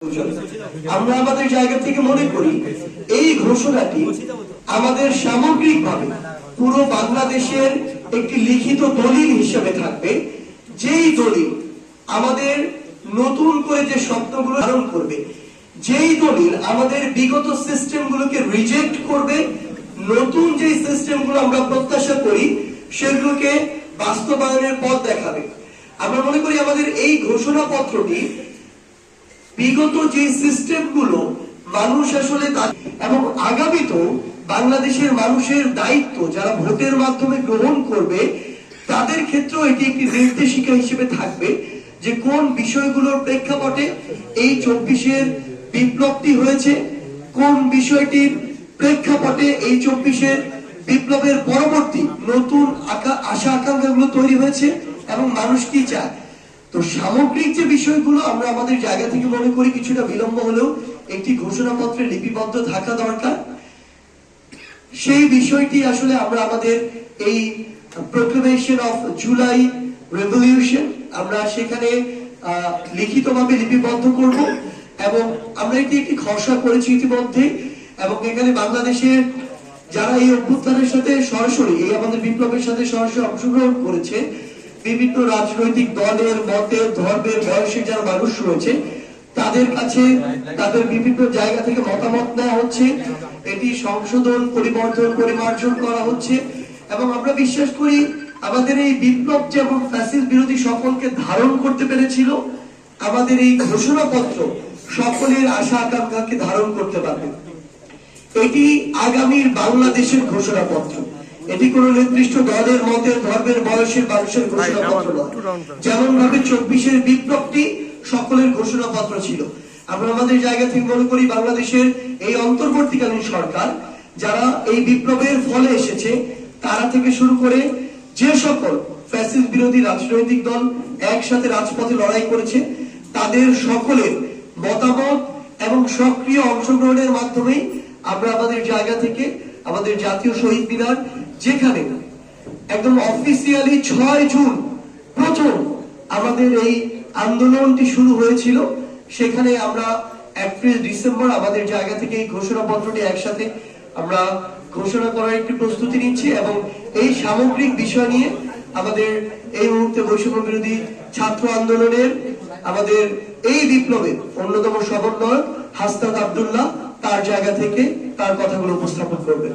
আমরা আমাদের জায়গা থেকে মনে করি এই ঘোষণাটি আমাদের সামগ্রিকভাবে পুরো বাংলাদেশের একটি লিখিত দলিল হিসেবে থাকবে, যেই দলিল আমাদের নতুন করে যে স্বপ্নগুলো ধারণ করবে, যেই দলিল আমাদের বিগত সিস্টেমগুলোকে রিজেক্ট করবে, নতুন যে সিস্টেমগুলো আমরা প্রত্যাশা করি সেগুলোকে বাস্তবায়নের পথ দেখাবে। আমরা মনে করি আমাদের এই ঘোষণাপত্রটি বিগত যে সিস্টেমগুলো মানুষ আসলে এবং আগামীতেও বাংলাদেশের মানুষের দায়িত্ব যারা ভোটের মাধ্যমে গ্রহণ করবে তাদের ক্ষেত্রেও এটি একটি নির্দেশিকা হিসেবে থাকবে যে কোন বিষয়গুলোর প্রেক্ষাপটে এই 24-এর বিপ্লবটি হয়েছে, কোন বিষয়টির প্রেক্ষাপটে এই 24-এর বিপ্লবের পরবর্তী নতুন আশা আকাঙ্ক্ষাগুলো তৈরি হয়েছে এবং মানুষ কি চায়। তো সামগ্রিক যে বিষয়গুলো আমরা আমাদের জায়গা থেকে মনে করি কিছুটা বিলম্ব হলেও একটি ঘোষণাপত্রে লিপিবদ্ধ থাকা দরকার। সেই বিষয়টি আসলে আমরা আমাদের এই প্রোক্লেমেশন অফ জুলাই রেভলিউশন আমরা সেখানে লিখিতভাবে লিপিবদ্ধ করব এবং আমরা এটি একটি খসড়া করেছি ইতিমধ্যে। এবং এখানে বাংলাদেশের যারা এই অভ্যুত্থানের সাথে সরাসরি এই আমাদের বিপ্লবের সাথে সরাসরি অংশগ্রহণ করেছে, বিভিন্ন রাজনৈতিক দলের মতের ধর্মের বয়সের যারা মানুষ রয়েছে তাদের কাছে তাদের বিভিন্ন জায়গা থেকে মতামত নেওয়া হচ্ছে, এটি সংশোধন পরিবর্তন পরিমার্জন করা হচ্ছে। এবং আমরা বিশ্বাস করি আমাদের এই বিপ্লব যেমন ফ্যাসিস্ট বিরোধী সকলকে ধারণ করতে পেরেছিল, আমাদের এই ঘোষণাপত্র সকলের আশা আকাঙ্ক্ষাকে ধারণ করতে পারবে। এটি আগামীর বাংলাদেশের ঘোষণাপত্র, এটি কোন নির্দিষ্ট দলের মতের ধর্মের বয়সের মানুষের ঘোষণাপত্র নয়। যেমন ভাবে 24-এর বিপ্লবটি সকলের ঘোষণাপত্র ছিল, আমরা আমাদের জায়গা থেকে মনে করি বাংলাদেশের এই অন্তর্বর্তীকালীন সরকার যারা এই বিপ্লবের ফলে এসেছে তারা থেকে শুরু করে যে সকল ফ্যাসিস্ট বিরোধী রাজনৈতিক দল একসাথে রাজপথে লড়াই করেছে তাদের সকলের মতামত এবং সক্রিয় অংশগ্রহণের মাধ্যমে আমরা আমাদের জায়গা থেকে আমাদের জাতীয় শহীদ মিনার, যেখানে একদম অফিসিয়ালি 6 জুন প্রথম আমাদের এই আন্দোলনটি শুরু হয়েছিল, সেখানে আমরা এপ্রিল ডিসেম্বর আমাদের জায়গা থেকে এই ঘোষণাপত্রটি একসাথে আমরা ঘোষণা করার একটি প্রস্তুতি নিচ্ছি। এবং এই সামগ্রিক বিষয় নিয়ে আমাদের এই মুহূর্তে বৈষম্য বিরোধী ছাত্র আন্দোলনের আমাদের এই বিপ্লবের অন্যতম সমন্বয়ক হাসনাত আব্দুল্লাহ তার জায়গা থেকে তার কথাগুলো উপস্থাপন করবেন।